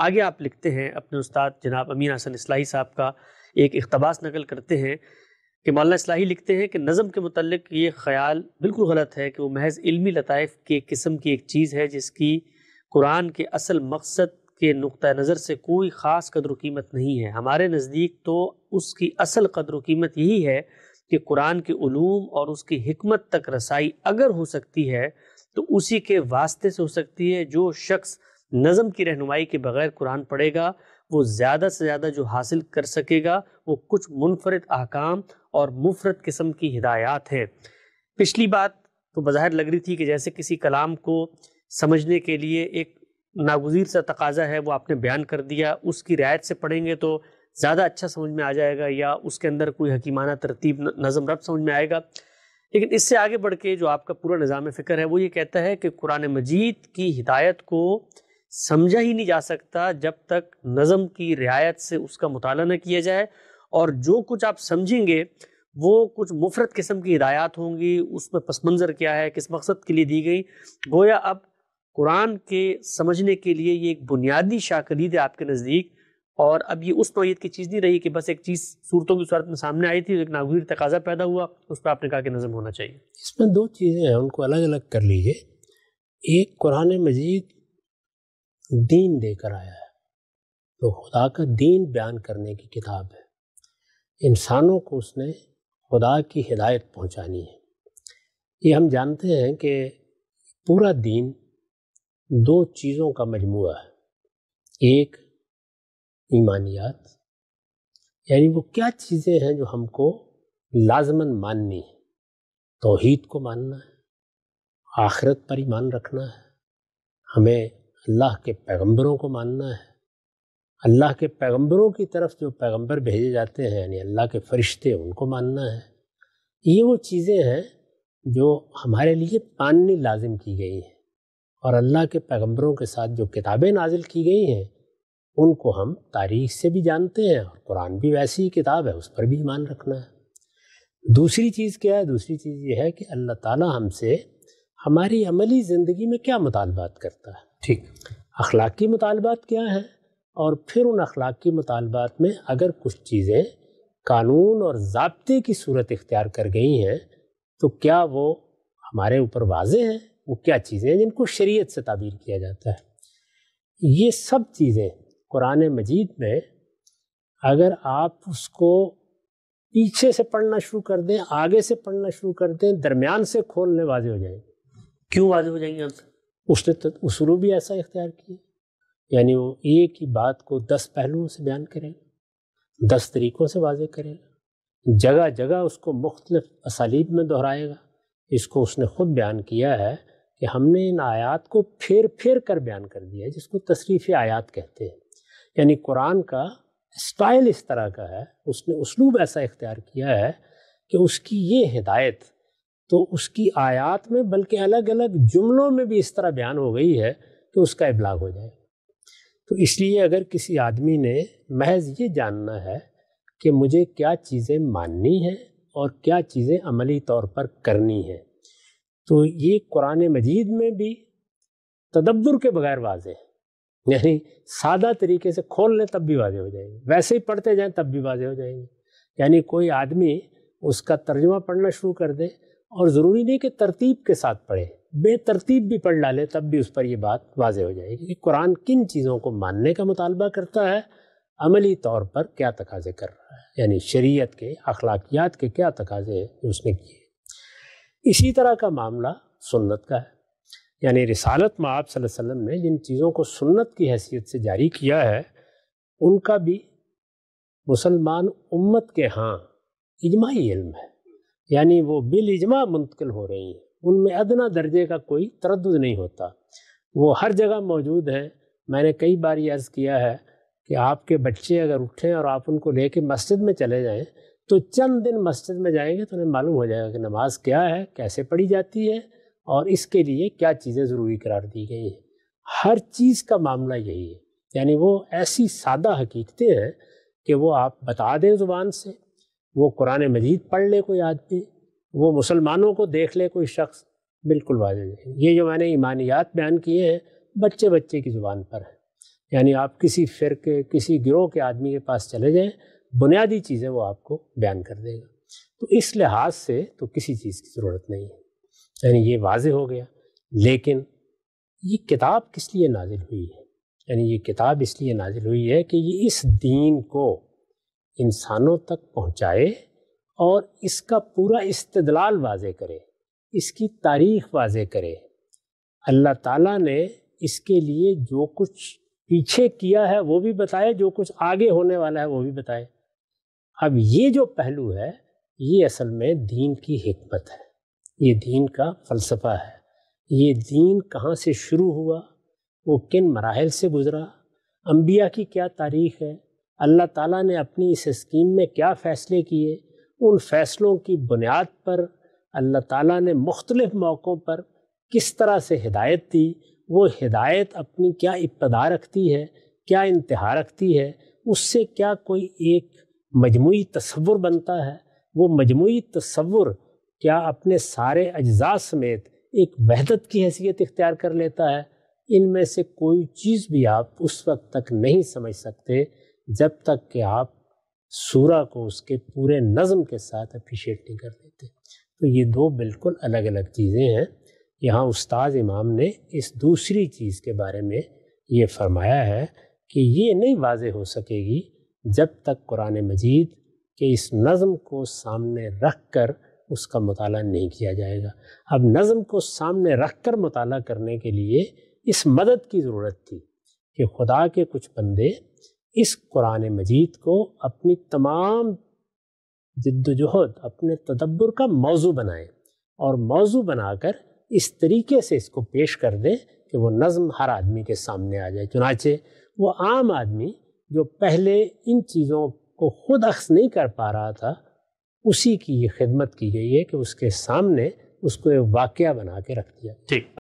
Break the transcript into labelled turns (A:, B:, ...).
A: آگے آپ لکھتے ہیں اپنے استاد جناب امین حسن اصلاحی صاحب کا ایک اقتباس نقل کرتے ہیں کہ مولانا اصلاحی لکھتے ہیں کہ نظم کے متعلق یہ خیال بالکل غلط ہے کہ وہ محض علمی لطائف کے قسم کی ایک چیز ہے جس کی قرآن کے اصل مقصد کے نقطہ نظر سے کوئی خاص قدر و قیمت نہیں ہے۔ ہمارے نزدیک تو اس کی اصل قدر و قیمت یہی ہے کہ قرآن کے علوم اور اس کی حکمت تک رسائی اگر ہو سکتی ہے تو اسی کے واسطے سے ہو سکتی ہے۔ جو شخص نظم کی رہنمائی کے بغیر قرآن پڑھے گا وہ زیادہ سے زیادہ جو حاصل کر سکے گا وہ کچھ منفرد احکام اور مفرد قسم کی ہدایات ہیں۔ پچھلی بات تو بظاہر لگ رہی تھی کہ جیسے کسی کلام کو سمجھنے کے لیے ایک ناگزیر سا تقاضا ہے، وہ آپ نے بیان کر دیا، اس کی رعایت سے پڑھیں گے تو زیادہ اچھا سمجھ میں آ جائے گا، یا اس کے اندر کوئی حکیمانہ ترتیب نظم ربط سمجھ میں آئے گا۔ لیکن اس سے آگے بڑھ کے جو آپ کا پورا نظام فکر ہے وہ یہ کہتا ہے کہ قرآن مجید کی ہدایت کو سمجھا ہی نہیں جا سکتا جب تک نظم کی رعایت سے اس کا مطالعہ نہ کیا جائے، اور جو کچھ آپ سمجھیں گے وہ کچھ مفرد قسم کی ہدایات ہوں گی، اس میں پس منظر کیا ہے، کس مقصد کے لیے دی گئی۔ گویا اب قرآن کے سمجھنے کے لیے یہ ایک بنیادی شاکلید ہے آپ کے نزدیک، اور اب یہ اس نوعیت کی چیز نہیں رہی کہ بس ایک چیز صورتوں کی صورت میں سامنے آئی تھی، ایک ناگزیر تقاضا پیدا ہوا، اس پہ آپ نے کہا کہ نظم ہونا چاہیے۔
B: اس میں دو چیزیں ہیں، ان کو الگ الگ کر لیجئے۔ ایک قرآن مجید دین دے کر آیا ہے، تو خدا کا دین بیان کرنے کی کتاب ہے، انسانوں کو اس نے خدا کی ہدایت پہنچانی ہے۔ یہ ہم جانتے ہیں کہ پورا دین دو چیزوں کا مجموعہ ہے۔ ایک ایمانیات، یعنی وہ کیا چیزیں ہیں جو ہم کو لازماً ماننی ہے۔ توحید کو ماننا ہے، آخرت پر ایمان رکھنا ہے، ہمیں اللہ کے پیغمبروں کو ماننا ہے، اللہ کے پیغمبروں کی طرف جو پیغمبر بھیجے جاتے ہیں یعنی اللہ کے فرشتے، ان کو ماننا ہے۔ یہ وہ چیزیں ہیں جو ہمارے لیے ماننی لازم کی گئی ہیں، اور اللہ کے پیغمبروں کے ساتھ جو کتابیں نازل کی گئی ہیں ان کو ہم تاریخ سے بھی جانتے ہیں، اور قرآن بھی ویسی ہی کتاب ہے، اس پر بھی ایمان رکھنا ہے۔ دوسری چیز کیا ہے؟ دوسری چیز یہ ہے کہ اللہ تعالیٰ ہم سے ہماری عملی زندگی میں کیا مطالبات کرتا ہے۔
A: ٹھیک،
B: اخلاقی مطالبات کیا ہیں، اور پھر ان اخلاقی مطالبات میں اگر کچھ چیزیں قانون اور ضابطے کی صورت اختیار کر گئی ہیں تو کیا وہ ہمارے اوپر واضح ہیں؟ وہ کیا چیزیں ہیں جن کو شریعت سے تعبیر کیا جاتا ہے؟ یہ سب چیزیں قرآن مجید میں اگر آپ اس کو پیچھے سے پڑھنا شروع کر دیں، آگے سے پڑھنا شروع کر دیں، درمیان سے کھولنے واضح ہو جائیں گے۔
A: کیوں واضح ہو جائیں گے؟
B: اس نے اسلوب بھی ایسا اختیار کیا، یعنی وہ ایک ہی بات کو 10 پہلوؤں سے بیان کرے گا، 10 طریقوں سے واضح کرے گا، جگہ جگہ اس کو مختلف اسالیب میں دہرائے گا۔ اس کو اس نے خود بیان کیا ہے کہ ہم نے ان آیات کو پھیر پھیر کر بیان کر دیا ہے، جس کو تصریف آیات کہتے ہیں۔ یعنی قرآن کا اسٹائل اس طرح کا ہے، اس نے اسلوب ایسا اختیار کیا ہے کہ اس کی یہ ہدایت تو اس کی آیات میں بلکہ الگ الگ جملوں میں بھی اس طرح بیان ہو گئی ہے کہ اس کا ابلاغ ہو جائے۔ تو اس لیے اگر کسی آدمی نے محض یہ جاننا ہے کہ مجھے کیا چیزیں ماننی ہیں اور کیا چیزیں عملی طور پر کرنی ہیں، تو یہ قرآن مجید میں بھی تدبر کے بغیر واضح ہے، یعنی سادہ طریقے سے کھول لیں تب بھی واضح ہو جائیں گے، ویسے ہی پڑھتے جائیں تب بھی واضح ہو جائیں گے۔ یعنی کوئی آدمی اس کا ترجمہ پڑھنا شروع کر دے، اور ضروری نہیں کہ ترتیب کے ساتھ پڑھے، بے ترتیب بھی پڑھ ڈالے تب بھی اس پر یہ بات واضح ہو جائے گی کہ قرآن کن چیزوں کو ماننے کا مطالبہ کرتا ہے، عملی طور پر کیا تقاضے کر رہا ہے، یعنی شریعت کے، اخلاقیات کے کیا تقاضے ہیں جو اس نے کیے۔ اسی طرح کا معاملہ سنت کا ہے، یعنی رسالت میں آپ صلی اللہ علیہ وسلم نے جن چیزوں کو سنت کی حیثیت سے جاری کیا ہے ان کا بھی مسلمان امت کے ہاں اجماعی علم ہے، یعنی وہ بالاجماع منتقل ہو رہی ہیں، ان میں ادنیٰ درجے کا کوئی تردد نہیں ہوتا، وہ ہر جگہ موجود ہیں۔ میں نے کئی بار یہ عرض کیا ہے کہ آپ کے بچے اگر اٹھیں اور آپ ان کو لے کے مسجد میں چلے جائیں تو چند دن مسجد میں جائیں گے تو انہیں معلوم ہو جائے گا کہ نماز کیا ہے، کیسے پڑھی جاتی ہے، اور اس کے لیے کیا چیزیں ضروری قرار دی گئی ہیں۔ ہر چیز کا معاملہ یہی ہے، یعنی وہ ایسی سادہ حقیقتیں ہیں کہ وہ آپ بتا دیں زبان سے، وہ قرآن مجید پڑھ لے کوئی آدمی، وہ مسلمانوں کو دیکھ لے کوئی شخص، بالکل واضح ہے۔ یہ جو میں نے ایمانیات بیان کیے ہیں بچے بچے کی زبان پر ہے، یعنی آپ کسی فرقے کسی گروہ کے آدمی کے پاس چلے جائیں، بنیادی چیزیں وہ آپ کو بیان کر دے گا. تو اس لحاظ سے تو کسی چیز کی ضرورت نہیں ہے، یعنی یہ واضح ہو گیا. لیکن یہ کتاب کس لیے نازل ہوئی ہے؟ یعنی یہ کتاب اس لیے نازل ہوئی ہے کہ یہ اس دین کو انسانوں تک پہنچائے اور اس کا پورا استدلال واضح کرے، اس کی تاریخ واضح کرے. اللہ تعالیٰ نے اس کے لیے جو کچھ پیچھے کیا ہے وہ بھی بتائے، جو کچھ آگے ہونے والا ہے وہ بھی بتائے. اب یہ جو پہلو ہے یہ اصل میں دین کی حکمت ہے، یہ دین کا فلسفہ ہے. یہ دین کہاں سے شروع ہوا، وہ کن مراحل سے گزرا، انبیاء کی کیا تاریخ ہے، اللہ تعالیٰ نے اپنی اس اسکیم میں کیا فیصلے کیے، ان فیصلوں کی بنیاد پر اللہ تعالیٰ نے مختلف موقعوں پر کس طرح سے ہدایت دی، وہ ہدایت اپنی کیا ابتدا رکھتی ہے، کیا انتہا رکھتی ہے، اس سے کیا کوئی ایک مجموعی تصور بنتا ہے، وہ مجموعی تصور کیا اپنے سارے اجزاء سمیت ایک وحدت کی حیثیت اختیار کر لیتا ہے. ان میں سے کوئی چیز بھی آپ اس وقت تک نہیں سمجھ سکتے جب تک کہ آپ سورہ کو اس کے پورے نظم کے ساتھ اپریشیٹ نہیں کر دیتے. تو یہ دو بالکل الگ الگ چیزیں ہیں. یہاں استاد امام نے اس دوسری چیز کے بارے میں یہ فرمایا ہے کہ یہ نہیں واضح ہو سکے گی جب تک قرآن مجید کے اس نظم کو سامنے رکھ کر اس کا مطالعہ نہیں کیا جائے گا. اب نظم کو سامنے رکھ کر مطالعہ کرنے کے لیے اس مدد کی ضرورت تھی کہ خدا کے کچھ بندے اس قرآن مجید کو اپنی تمام جد و جہد اپنے تدبر کا موضوع بنائیں اور موضوع بنا کر اس طریقے سے اس کو پیش کر دیں کہ وہ نظم ہر آدمی کے سامنے آ جائے. چنانچہ وہ عام آدمی جو پہلے ان چیزوں کو خود اخذ نہیں کر پا رہا تھا، اسی کی یہ خدمت کی گئی ہے کہ اس کے سامنے اس کو ایک واقعہ بنا کے رکھ دیا.
A: ٹھیک.